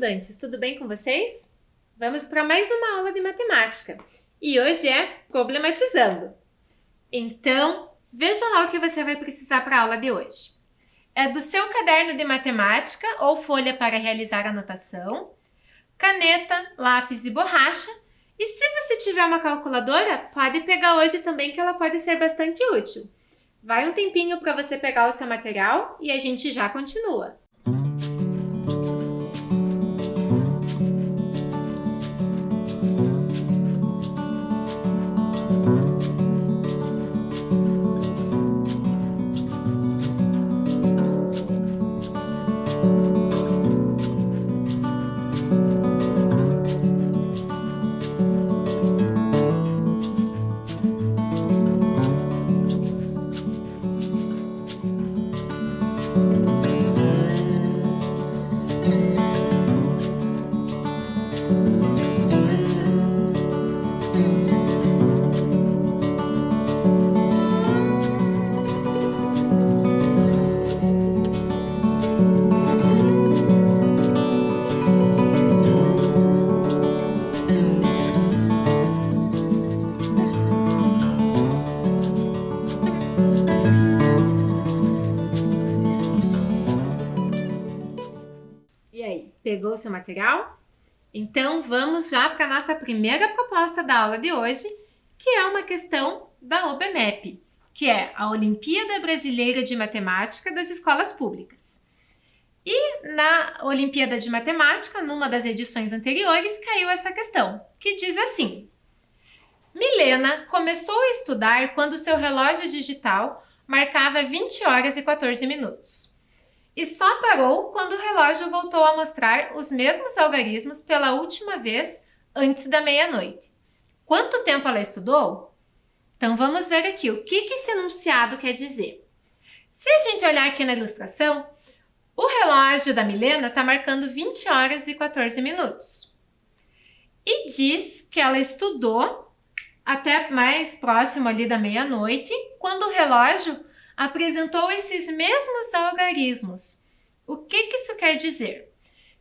estudantes, tudo bem com vocês? Vamos para mais uma aula de matemática e hoje é problematizando. Então, veja lá o que você vai precisar para a aula de hoje. É do seu caderno de matemática ou folha para realizar anotação, caneta, lápis e borracha. E se você tiver uma calculadora, pode pegar hoje também que ela pode ser bastante útil. Vai um tempinho para você pegar o seu material e a gente já continua. E aí, pegou o seu material? Então vamos já para a nossa primeira proposta da aula de hoje, que é uma questão da OBMEP, que é a Olimpíada Brasileira de Matemática das Escolas Públicas. E na Olimpíada de Matemática, numa das edições anteriores, caiu essa questão, que diz assim: Milena começou a estudar quando seu relógio digital marcava 20 horas e 14 minutos. E só parou quando o relógio voltou a mostrar os mesmos algarismos pela última vez antes da meia-noite. Quanto tempo ela estudou? Então vamos ver aqui o que esse enunciado quer dizer. Se a gente olhar aqui na ilustração, o relógio da Milena está marcando 20 horas e 14 minutos. E diz que ela estudou até mais próximo ali da meia-noite, quando o relógio apresentou esses mesmos algarismos. O que isso quer dizer?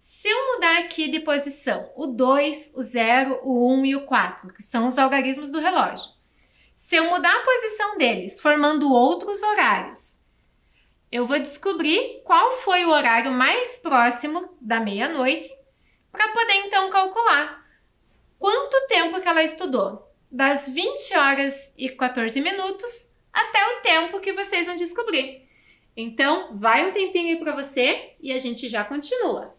Se eu mudar aqui de posição o 2, o 0, o 1 e o 4, que são os algarismos do relógio, se eu mudar a posição deles, formando outros horários, eu vou descobrir qual foi o horário mais próximo da meia-noite para poder então calcular quanto tempo que ela estudou, das 20 horas e 14 minutos até o tempo que vocês vão descobrir. Então, vai um tempinho aí para você e a gente já continua.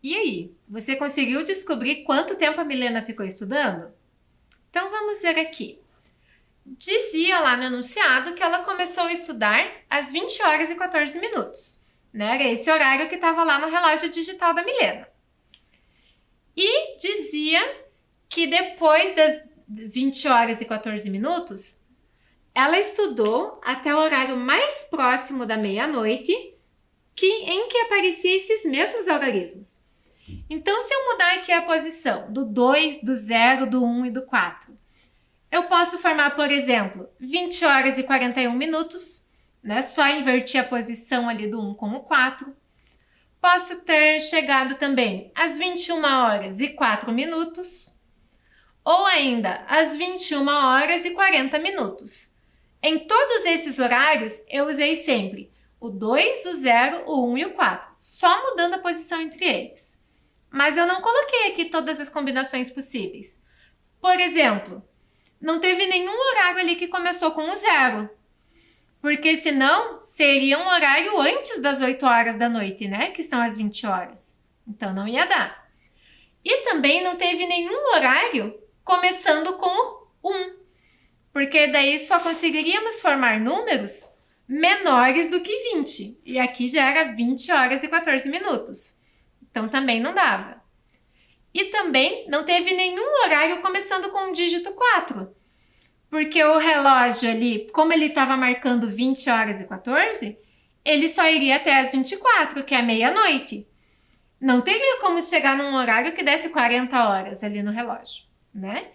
E aí, você conseguiu descobrir quanto tempo a Milena ficou estudando? Então vamos ver aqui. Dizia lá no enunciado que ela começou a estudar às 20 horas e 14 minutos. Né? Era esse horário que estava lá no relógio digital da Milena. E dizia que depois das 20 horas e 14 minutos, ela estudou até o horário mais próximo da meia-noite, em que apareciam esses mesmos algarismos. Então, se eu mudar aqui a posição do 2, do 0, do 1 e do 4, eu posso formar, por exemplo, 20 horas e 41 minutos, né? Só invertir a posição ali do 1 com o 4. Posso ter chegado também às 21 horas e 4 minutos, ou ainda às 21 horas e 40 minutos. Em todos esses horários, eu usei sempre o 2, o 0, o 1 e o 4, só mudando a posição entre eles. Mas eu não coloquei aqui todas as combinações possíveis. Por exemplo, não teve nenhum horário ali que começou com o 0, porque senão seria um horário antes das 8 horas da noite, né? Que são as 20 horas. Então não ia dar. E também não teve nenhum horário começando com o 1, porque daí só conseguiríamos formar números menores do que 20. E aqui já era 20 horas e 14 minutos. Então também não dava. E também não teve nenhum horário começando com o dígito 4. Porque o relógio ali, como ele estava marcando 20 horas e 14, ele só iria até as 24, que é meia-noite. Não teria como chegar num horário que desse 40 horas ali no relógio, né?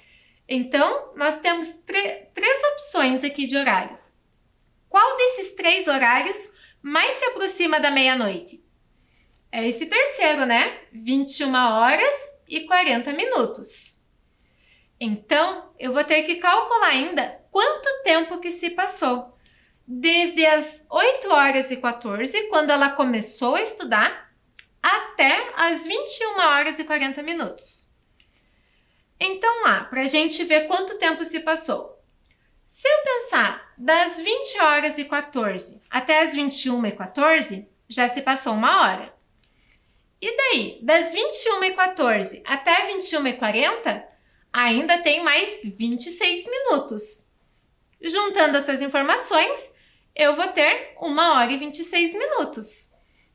Então, nós temos três opções aqui de horário. Qual desses 3 horários mais se aproxima da meia-noite? É esse terceiro, né? 21 horas e 40 minutos. Então, eu vou ter que calcular ainda quanto tempo que se passou. Desde as 8 horas e 14, quando ela começou a estudar, até as 21 horas e 40 minutos. Então, lá, para a gente ver quanto tempo se passou. Se eu pensar das 20 horas e 14 até as 21 e 14, já se passou 1 hora. E daí, das 21 e 14 até 21 e 40, ainda tem mais 26 minutos. Juntando essas informações, eu vou ter 1 hora e 26 minutos.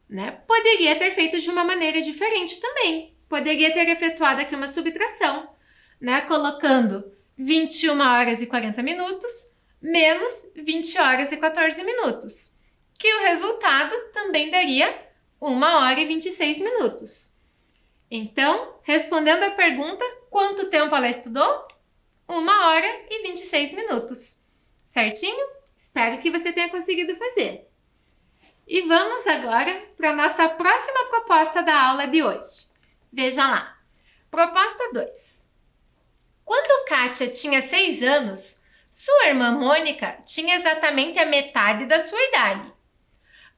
Né? Poderia ter feito de uma maneira diferente também. Poderia ter efetuado aqui uma subtração, né? Colocando 21 horas e 40 minutos menos 20 horas e 14 minutos, que o resultado também daria 1 hora e 26 minutos. Então, respondendo a pergunta, quanto tempo ela estudou? 1 hora e 26 minutos. Certinho? Espero que você tenha conseguido fazer. E vamos agora para a nossa próxima proposta da aula de hoje. Veja lá. Proposta 2. Quando Kátia tinha 6 anos, sua irmã Mônica tinha exatamente a metade da sua idade.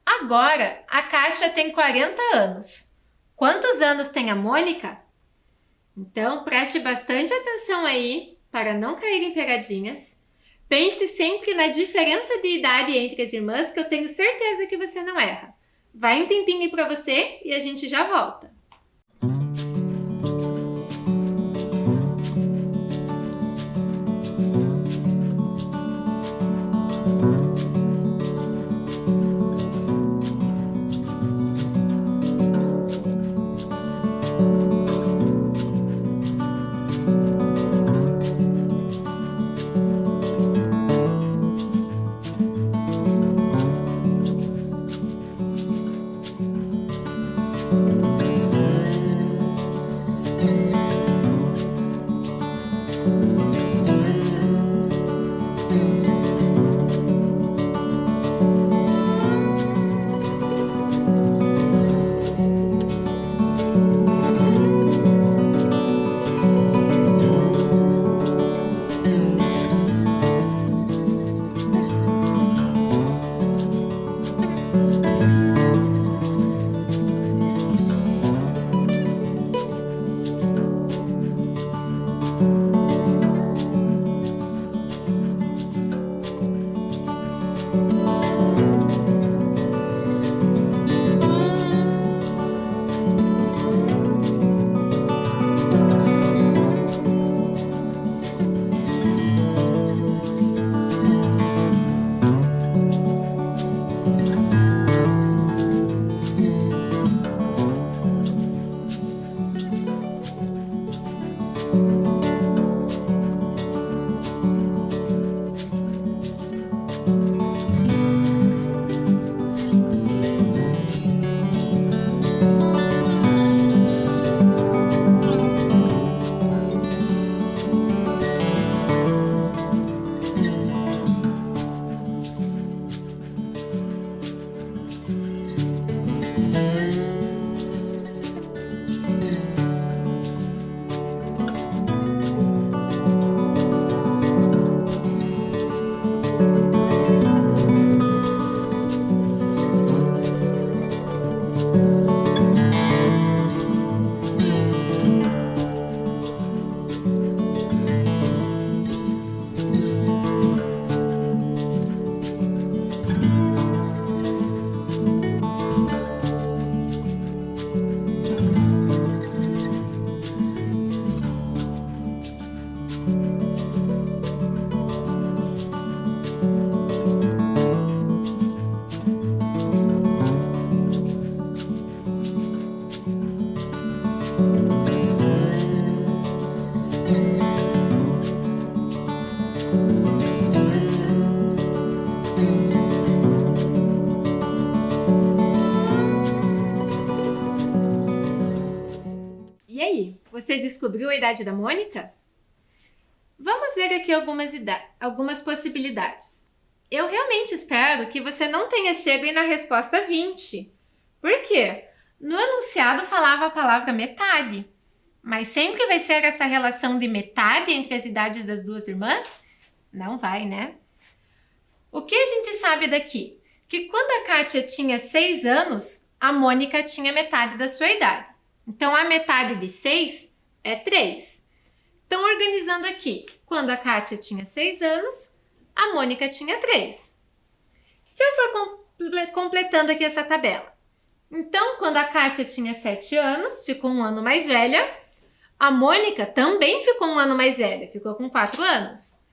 Agora, a Kátia tem 40 anos. Quantos anos tem a Mônica? Então, preste bastante atenção aí para não cair em pegadinhas. Pense sempre na diferença de idade entre as irmãs, que eu tenho certeza que você não erra. Vai um tempinho aí para você e a gente já volta. E aí, você descobriu a idade da Mônica? Vamos ver aqui algumas possibilidades. Eu realmente espero que você não tenha chegado na resposta 20. Por quê? No enunciado falava a palavra metade. Mas sempre vai ser essa relação de metade entre as idades das duas irmãs? Não vai, né? O que a gente sabe daqui? Que quando a Kátia tinha 6 anos, a Mônica tinha metade da sua idade. Então, a metade de 6 é 3. Então, organizando aqui, quando a Kátia tinha 6 anos, a Mônica tinha 3. Se eu for completando aqui essa tabela, então, quando a Kátia tinha 7 anos, ficou um ano mais velha, a Mônica também ficou um ano mais velha, ficou com 4 anos.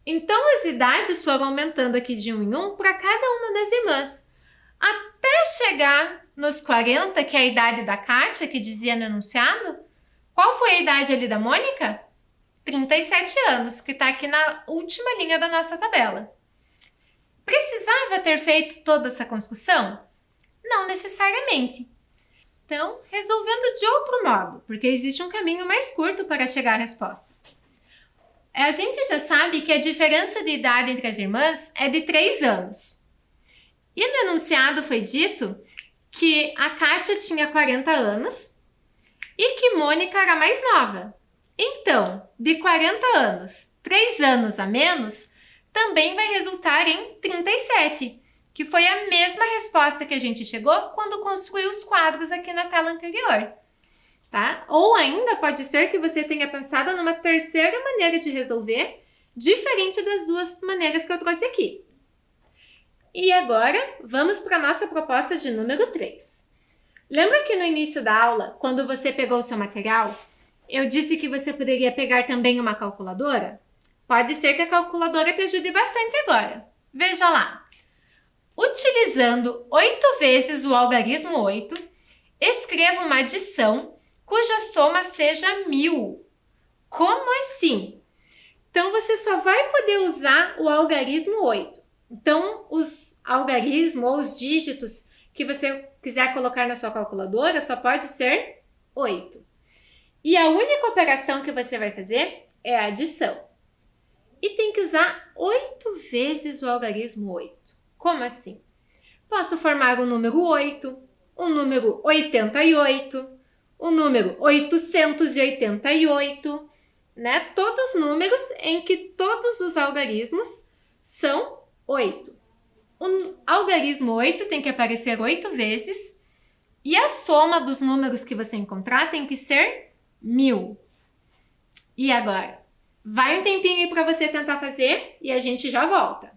Então, as idades foram aumentando aqui de 1 em 1 para cada uma das irmãs, até chegar nos 40, que é a idade da Kátia, que dizia no enunciado. Qual foi a idade ali da Mônica? 37 anos, que está aqui na última linha da nossa tabela. Precisava ter feito toda essa construção? Não necessariamente. Então, resolvendo de outro modo, porque existe um caminho mais curto para chegar à resposta. A gente já sabe que a diferença de idade entre as irmãs é de 3 anos. E no enunciado foi dito que a Kátia tinha 40 anos e que Mônica era mais nova. Então, de 40 anos, 3 anos a menos, também vai resultar em 37, que foi a mesma resposta que a gente chegou quando construiu os quadros aqui na tela anterior. Tá? Ou ainda pode ser que você tenha pensado numa terceira maneira de resolver, diferente das duas maneiras que eu trouxe aqui. E agora, vamos para a nossa proposta de número 3. Lembra que no início da aula, quando você pegou o seu material, eu disse que você poderia pegar também uma calculadora? Pode ser que a calculadora te ajude bastante agora. Veja lá. Utilizando 8 vezes o algarismo 8, escreva uma adição cuja soma seja 1.000. Como assim? Então, você só vai poder usar o algarismo 8. Então, os algarismos ou os dígitos que você quiser colocar na sua calculadora só pode ser 8. E a única operação que você vai fazer é a adição. E tem que usar 8 vezes o algarismo 8. Como assim? Posso formar o número 8, o número 88, o número 888, né? Todos números em que todos os algarismos são 8. O algarismo 8 tem que aparecer 8 vezes e a soma dos números que você encontrar tem que ser 1.000. E agora? Vai um tempinho aí para você tentar fazer e a gente já volta.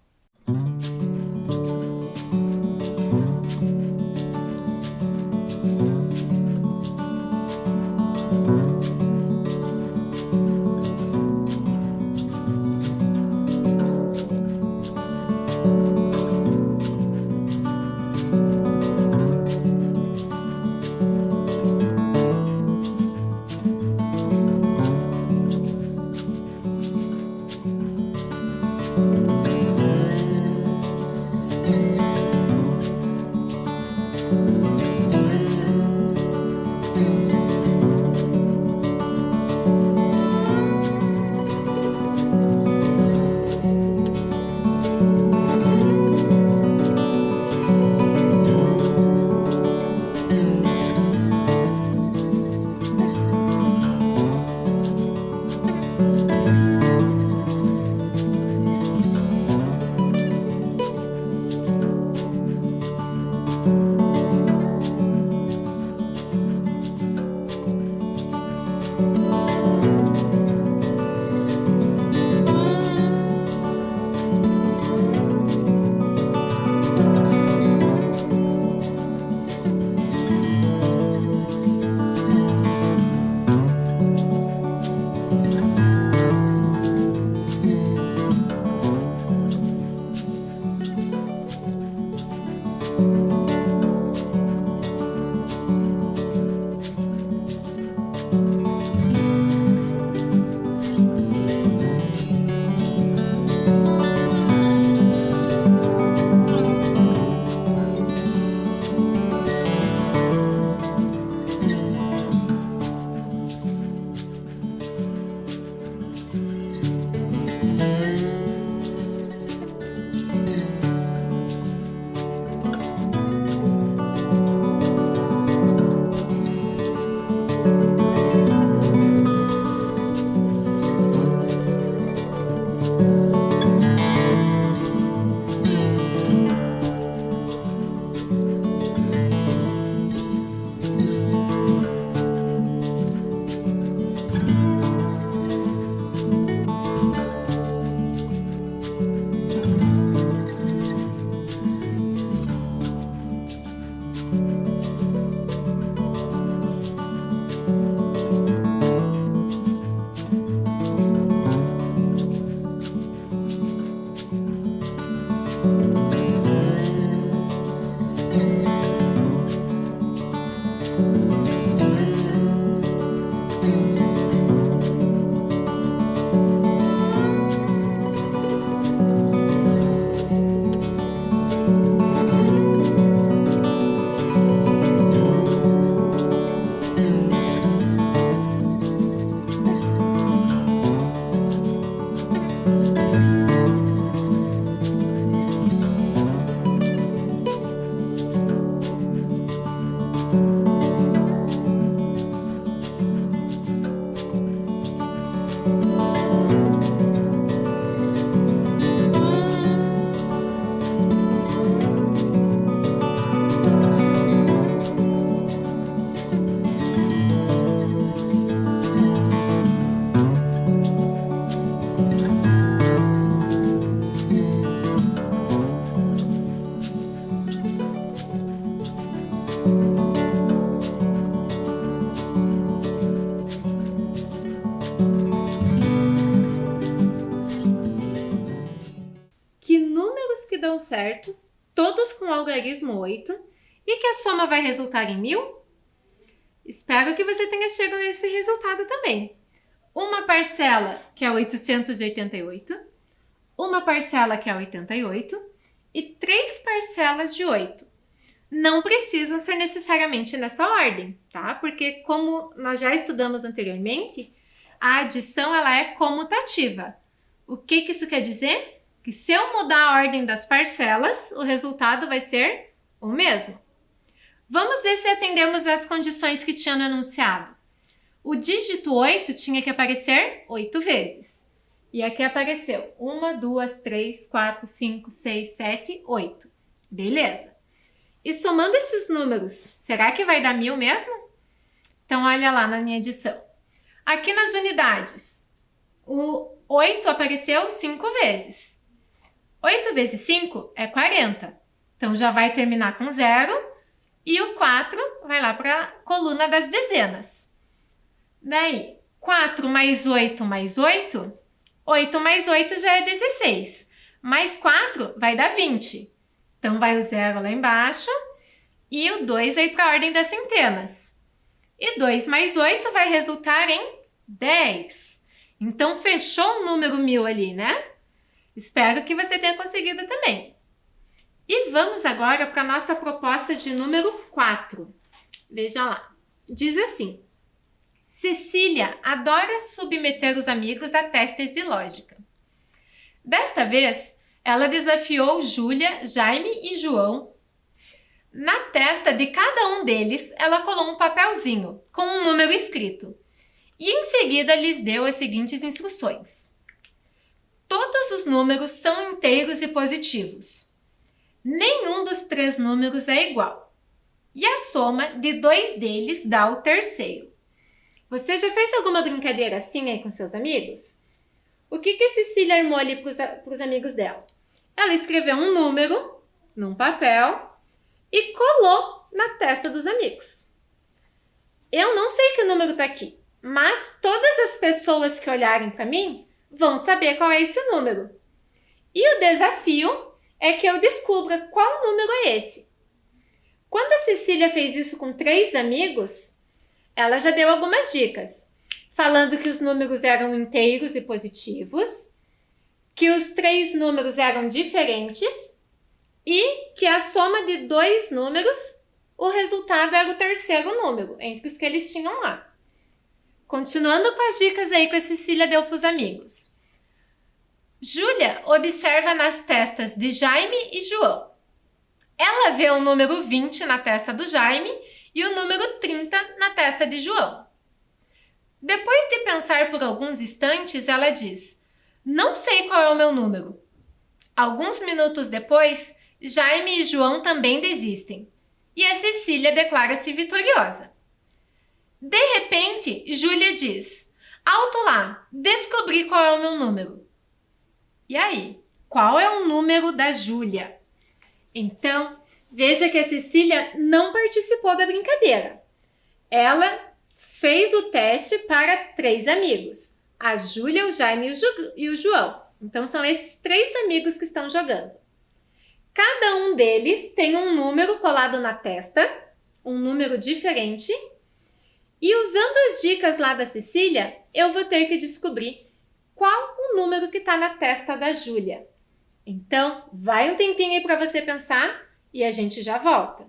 certo, todos com algarismo 8, e que a soma vai resultar em 1000? Espero que você tenha chegado nesse resultado também. Uma parcela, que é 888, uma parcela, que é 88, e 3 parcelas de 8. Não precisam ser necessariamente nessa ordem, tá? Porque como nós já estudamos anteriormente, a adição ela é comutativa. O que isso quer dizer? Que se eu mudar a ordem das parcelas, o resultado vai ser o mesmo. Vamos ver se atendemos às condições que tinha no enunciado. O dígito 8 tinha que aparecer 8 vezes. E aqui apareceu 1, 2, 3, 4, 5, 6, 7, 8. Beleza. E somando esses números, será que vai dar 1000 mesmo? Então, olha lá na minha adição. Aqui nas unidades, o 8 apareceu 5 vezes. 8 vezes 5 é 40. Então, já vai terminar com 0. E o 4 vai lá para a coluna das dezenas. Daí, 4 mais 8 mais 8, 8 mais 8 já é 16. Mais 4 vai dar 20. Então, vai o 0 lá embaixo e o 2 vai para a ordem das centenas. E 2 mais 8 vai resultar em 10. Então, fechou o número 1000 ali, né? Espero que você tenha conseguido também. E vamos agora para a nossa proposta de número 4. Veja lá. Diz assim: Cecília adora submeter os amigos a testes de lógica. Desta vez, ela desafiou Júlia, Jaime e João. Na testa de cada um deles, ela colou um papelzinho com um número escrito. E em seguida lhes deu as seguintes instruções. Todos os números são inteiros e positivos. Nenhum dos 3 números é igual. E a soma de 2 deles dá o terceiro. Você já fez alguma brincadeira assim aí com seus amigos? O que a Cecília armou ali para os amigos dela? Ela escreveu um número num papel e colou na testa dos amigos. Eu não sei que número está aqui, mas todas as pessoas que olharem para mim vão saber qual é esse número. E o desafio é que eu descubra qual número é esse. Quando a Cecília fez isso com 3 amigos, ela já deu algumas dicas, falando que os números eram inteiros e positivos, que os 3 números eram diferentes e que a soma de 2 números, o resultado era o terceiro número, entre os que eles tinham lá. Continuando com as dicas aí que a Cecília deu para os amigos. Júlia observa nas testas de Jaime e João. Ela vê o número 20 na testa do Jaime e o número 30 na testa de João. Depois de pensar por alguns instantes, ela diz: Não sei qual é o meu número. Alguns minutos depois, Jaime e João também desistem. E a Cecília declara-se vitoriosa. De repente, Júlia diz: Alto lá, descobri qual é o meu número. E aí, qual é o número da Júlia? Então, veja que a Cecília não participou da brincadeira. Ela fez o teste para 3 amigos, a Júlia, o Jaime e o João. Então, são esses 3 amigos que estão jogando. Cada um deles tem um número colado na testa, um número diferente. E usando as dicas lá da Cecília, eu vou ter que descobrir qual o número que está na testa da Júlia. Então, vai um tempinho aí para você pensar e a gente já volta.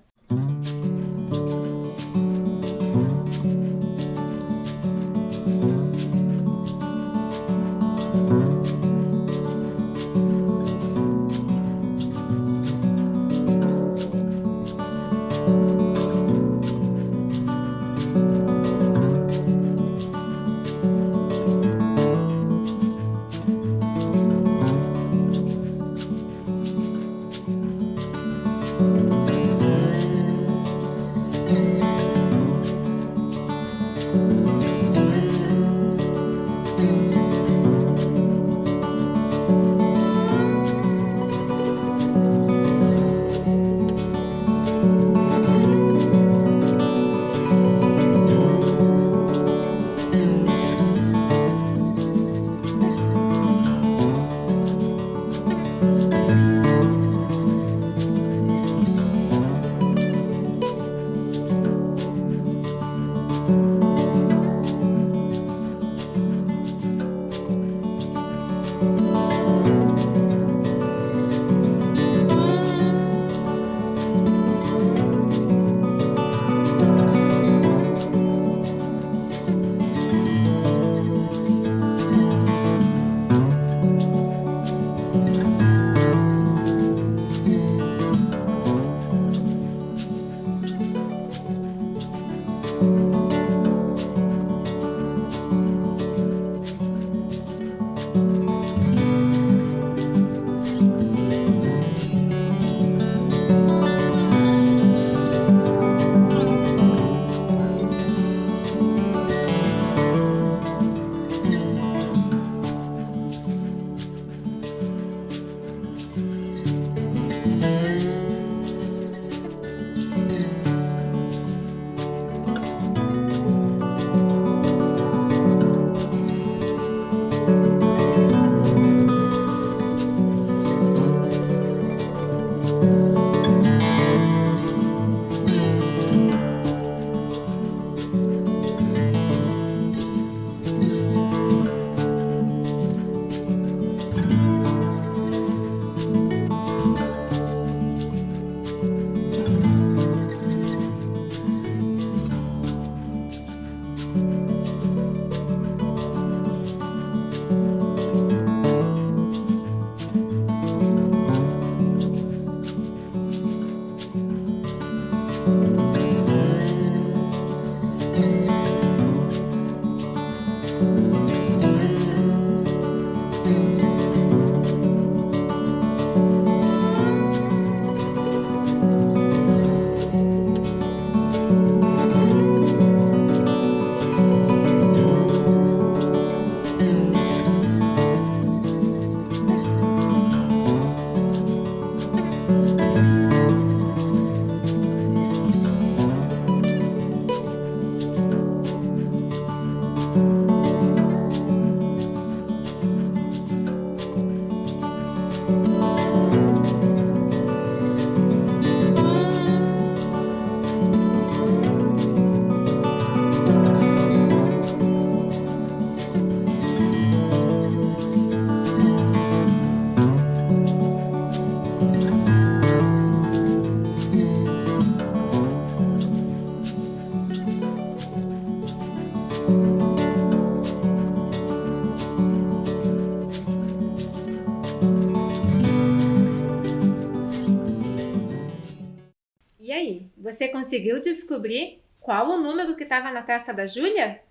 E aí, você conseguiu descobrir qual o número que estava na testa da Júlia?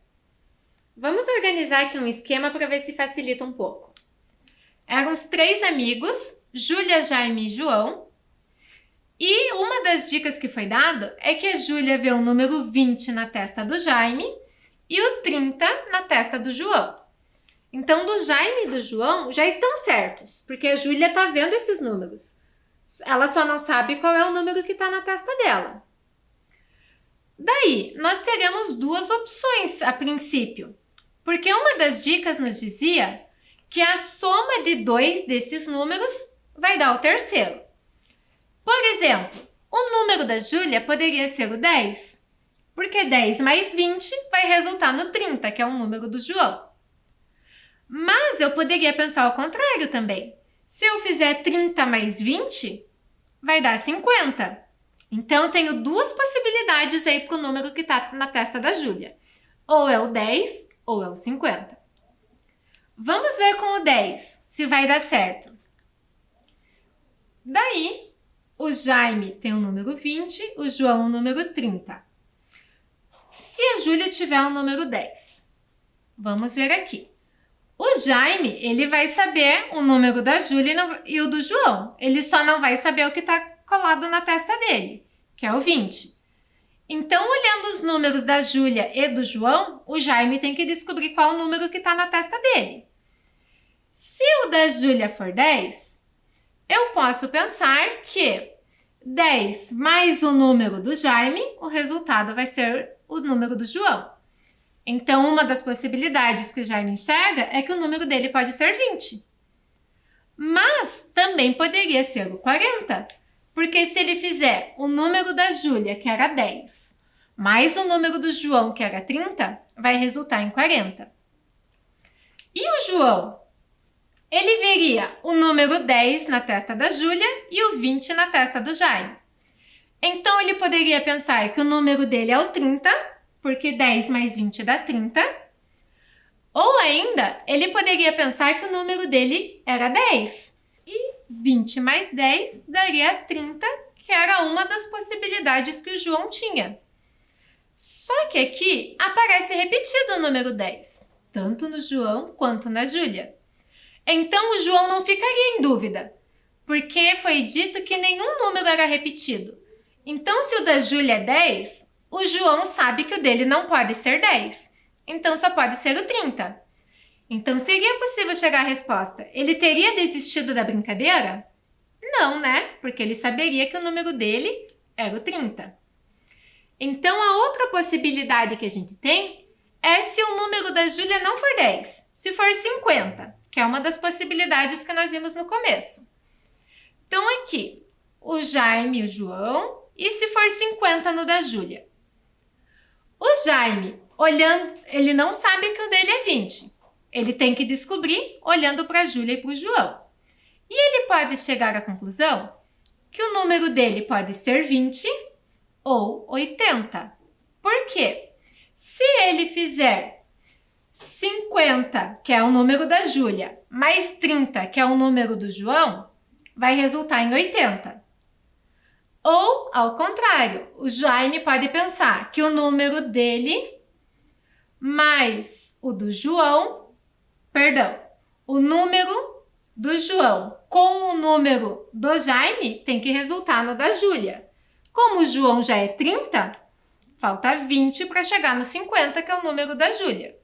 Vamos organizar aqui um esquema para ver se facilita um pouco. Eram os 3 amigos, Júlia, Jaime e João. E uma das dicas que foi dada é que a Júlia vê o número 20 na testa do Jaime e o 30 na testa do João. Então, do Jaime e do João já estão certos, porque a Júlia está vendo esses números. Ela só não sabe qual é o número que está na testa dela. Daí, nós teremos 2 opções a princípio, porque uma das dicas nos dizia que a soma de 2 desses números vai dar o terceiro. Por exemplo, o número da Júlia poderia ser o 10, porque 10 mais 20 vai resultar no 30, que é o número do João. Mas eu poderia pensar ao contrário também. Se eu fizer 30 mais 20, vai dar 50. Então, eu tenho 2 possibilidades aí para o número que está na testa da Júlia. Ou é o 10 ou é o 50. Vamos ver com o 10 se vai dar certo. Daí, o Jaime tem o número 20, o João o número 30. Se a Júlia tiver o número 10, vamos ver aqui. O Jaime, ele vai saber o número da Júlia e o do João. Ele só não vai saber o que está colado na testa dele, que é o 20. Então, olhando os números da Júlia e do João, o Jaime tem que descobrir qual o número que está na testa dele. Se o da Júlia for 10, eu posso pensar que 10 mais o número do Jaime, o resultado vai ser o número do João. Então, uma das possibilidades que o Jaime enxerga é que o número dele pode ser 20. Mas também poderia ser o 40, porque se ele fizer o número da Júlia, que era 10, mais o número do João, que era 30, vai resultar em 40. E o João? Ele veria o número 10 na testa da Júlia e o 20 na testa do Jaime. Então, ele poderia pensar que o número dele é o 30, porque 10 mais 20 dá 30. Ou ainda, ele poderia pensar que o número dele era 10. E 20 mais 10 daria 30, que era uma das possibilidades que o João tinha. Só que aqui aparece repetido o número 10, tanto no João quanto na Júlia. Então, o João não ficaria em dúvida, porque foi dito que nenhum número era repetido. Então, se o da Júlia é 10, o João sabe que o dele não pode ser 10, então só pode ser o 30. Então, seria possível chegar à resposta. Ele teria desistido da brincadeira? Não, né? Porque ele saberia que o número dele era o 30. Então, a outra possibilidade que a gente tem é se o número da Júlia não for 10, se for 50, que é uma das possibilidades que nós vimos no começo. Então, aqui, o Jaime e o João, e se for 50 no da Júlia. O Jaime, olhando, ele não sabe que o dele é 20. Ele tem que descobrir olhando para a Júlia e para o João. E ele pode chegar à conclusão que o número dele pode ser 20 ou 80. Por quê? Se ele fizer 50, que é o número da Júlia, mais 30, que é o número do João, vai resultar em 80. Ou, ao contrário, o Jaime pode pensar que o número dele mais o do João, o número do João com o número do Jaime tem que resultar no da Júlia. Como o João já é 30, falta 20 para chegar no 50, que é o número da Júlia.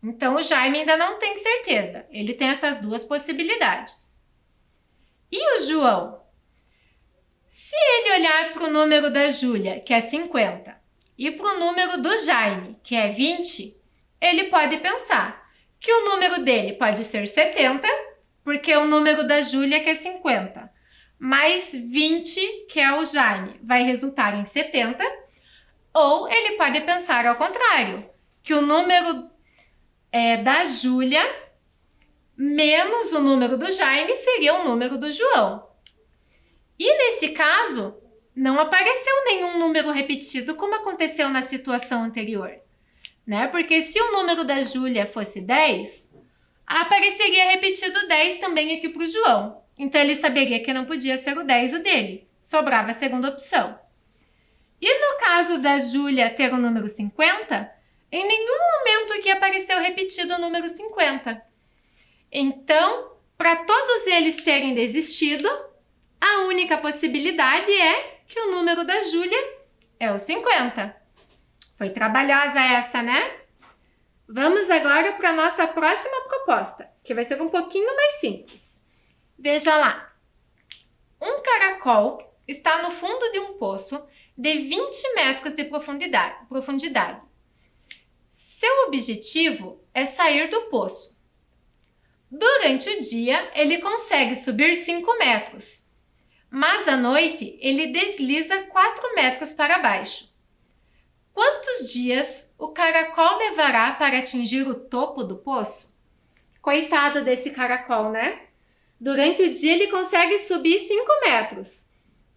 Então, o Jaime ainda não tem certeza. Ele tem essas duas possibilidades. E o João? Se ele olhar para o número da Júlia, que é 50, e para o número do Jaime, que é 20, ele pode pensar que o número dele pode ser 70, porque o número da Júlia, que é 50, mais 20, que é o Jaime, vai resultar em 70, ou ele pode pensar ao contrário, que o número da Júlia menos o número do Jaime seria o número do João. E nesse caso, não apareceu nenhum número repetido como aconteceu na situação anterior, né? Porque se o número da Júlia fosse 10, apareceria repetido 10 também aqui para o João. Então ele saberia que não podia ser o 10 o dele, sobrava a segunda opção. E no caso da Júlia ter o número 50, em nenhum momento aqui apareceu repetido o número 50. Então, para todos eles terem desistido, a única possibilidade é que o número da Júlia é o 50. Foi trabalhosa essa, né? Vamos agora para a nossa próxima proposta, que vai ser um pouquinho mais simples. Veja lá. Um caracol está no fundo de um poço de 20 metros de profundidade. Seu objetivo é sair do poço. Durante o dia, ele consegue subir 5 metros. Mas à noite ele desliza 4 metros para baixo. Quantos dias o caracol levará para atingir o topo do poço? Coitado desse caracol, né? Durante o dia ele consegue subir 5 metros.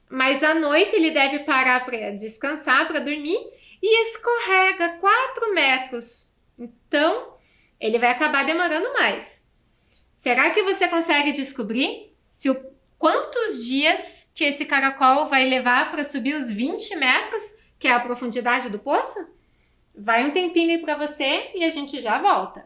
Mas à noite ele deve parar para descansar, para dormir, e escorrega 4 metros. Então, ele vai acabar demorando mais. Será que você consegue descobrir quantos dias que esse caracol vai levar para subir os 20 metros, que é a profundidade do poço? Vai um tempinho aí para você e a gente já volta.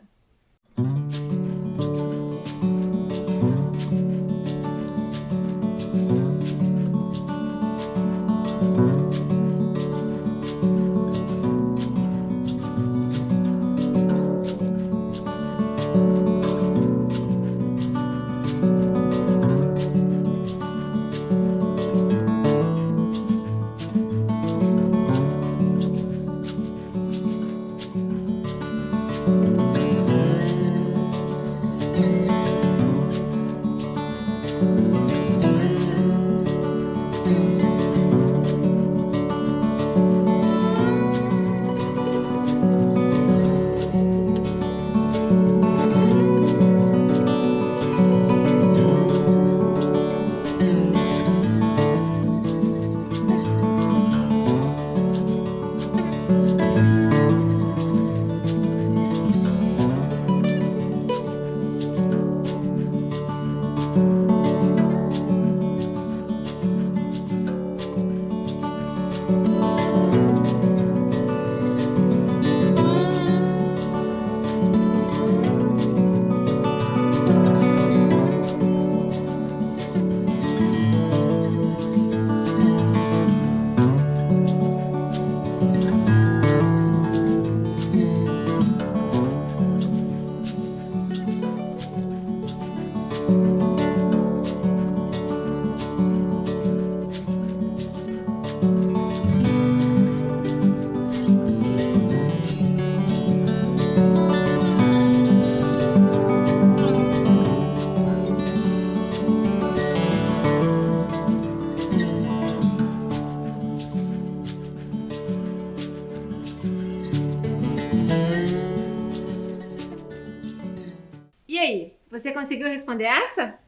E aí, você conseguiu responder essa?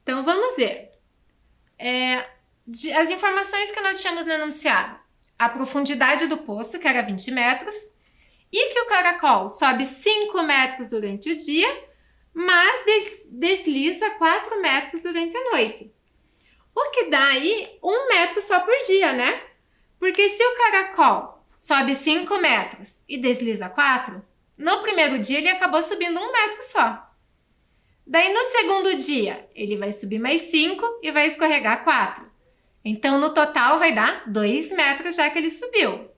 Então vamos ver. As informações que nós tínhamos no enunciado. a profundidade do poço, que era 20 metros, e que o caracol sobe 5 metros durante o dia, mas desliza 4 metros durante a noite. O que dá aí 1 metro só por dia, né? Porque se o caracol sobe 5 metros e desliza 4, no primeiro dia ele acabou subindo 1 metro só. Daí no segundo dia ele vai subir mais 5 e vai escorregar 4. Então no total vai dar 2 metros já que ele subiu.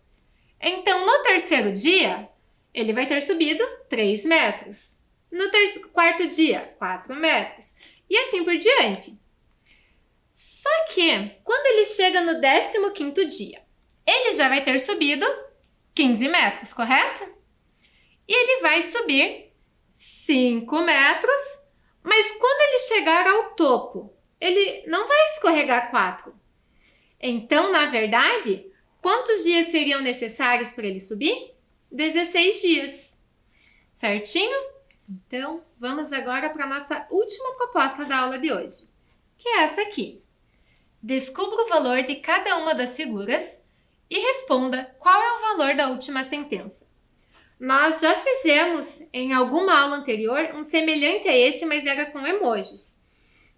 Então no terceiro dia ele vai ter subido 3 metros. No quarto dia, 4 metros. E assim por diante. Só que, quando ele chega no 15º dia, ele já vai ter subido 15 metros, correto? E ele vai subir 5 metros, mas quando ele chegar ao topo, ele não vai escorregar 4. Então, na verdade, quantos dias seriam necessários para ele subir? 16 dias. Certinho? Então, vamos agora para a nossa última proposta da aula de hoje, que é essa aqui. Descubra o valor de cada uma das figuras e responda qual é o valor da última sentença. Nós já fizemos em alguma aula anterior um semelhante a esse, mas era com emojis.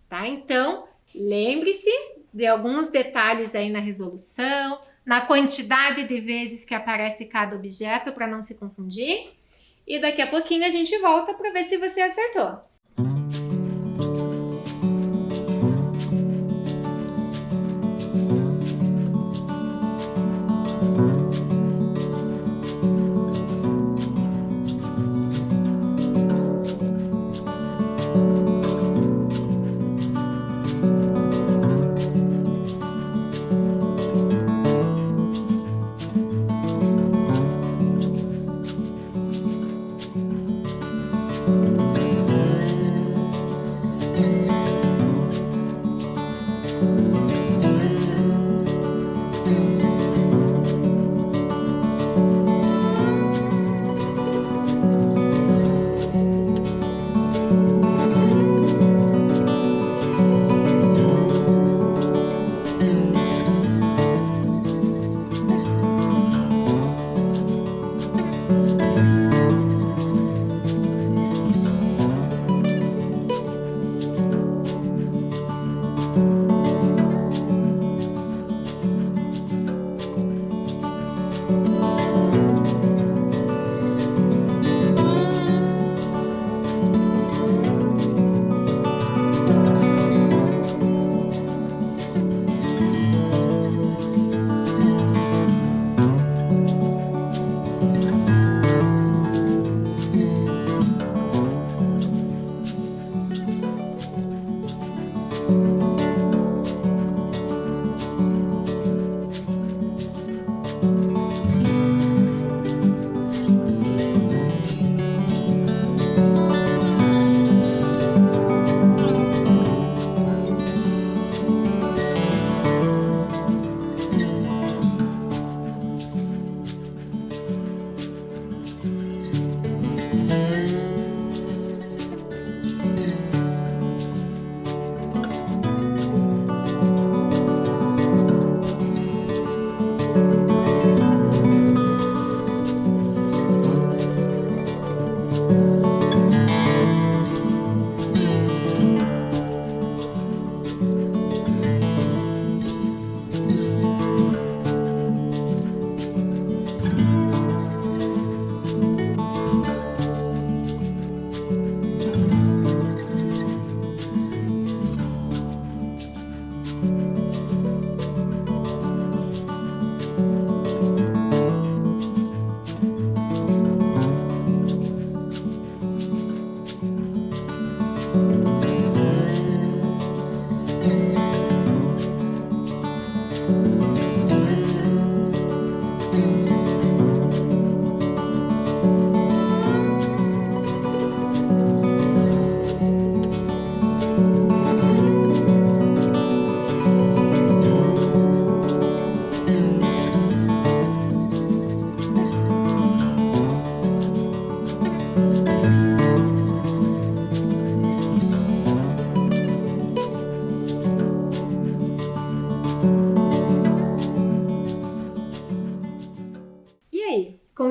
Tá? Então, lembre-se de alguns detalhes aí na resolução, na quantidade de vezes que aparece cada objeto para não se confundir. E daqui a pouquinho a gente volta para ver se você acertou.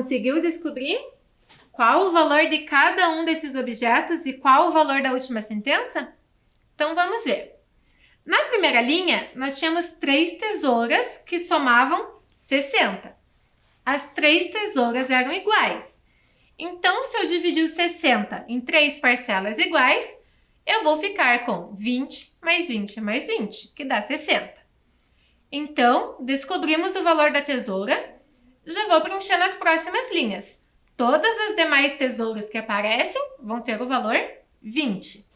Conseguiu descobrir qual o valor de cada um desses objetos e qual o valor da última sentença? Então vamos ver. Na primeira linha, nós tínhamos 3 tesouras que somavam 60. As 3 tesouras eram iguais. Então, se eu dividir os 60 em 3 parcelas iguais, eu vou ficar com 20 mais 20 mais 20, que dá 60. Então, descobrimos o valor da tesoura. Já vou preencher nas próximas linhas. Todas as demais tesouras que aparecem vão ter o valor 20.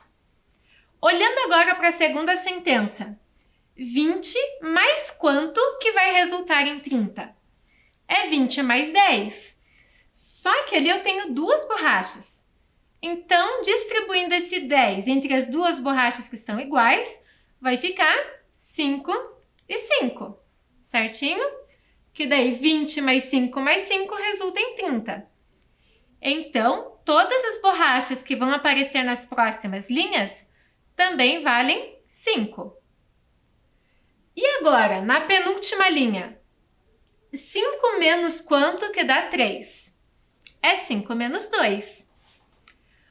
Olhando agora para a segunda sentença. 20 mais quanto que vai resultar em 30? É 20 mais 10. Só que ali eu tenho 2 borrachas. Então, distribuindo esse 10 entre as 2 borrachas que são iguais, vai ficar 5 e 5. Certinho? Que daí 20 mais 5 mais 5 resulta em 30. Então, todas as borrachas que vão aparecer nas próximas linhas também valem 5. E agora, na penúltima linha, 5 menos quanto que dá 3? É 5 menos 2.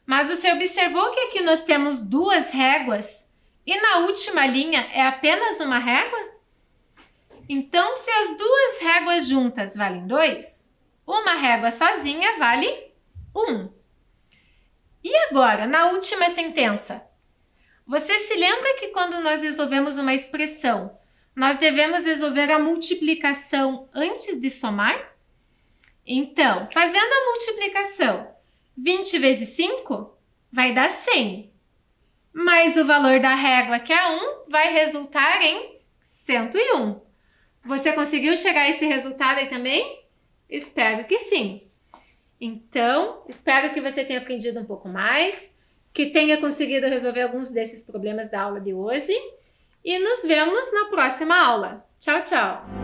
Mas você observou que aqui nós temos 2 réguas e na última linha é apenas uma régua? Então, se as 2 réguas juntas valem 2, uma régua sozinha vale 1. E agora, na última sentença? Você se lembra que quando nós resolvemos uma expressão, nós devemos resolver a multiplicação antes de somar? Então, fazendo a multiplicação, 20 vezes 5 vai dar 100. Mas o valor da régua, que é 1, vai resultar em 101. Você conseguiu chegar a esse resultado aí também? Espero que sim. Então, espero que você tenha aprendido um pouco mais, que tenha conseguido resolver alguns desses problemas da aula de hoje. E nos vemos na próxima aula. Tchau, tchau!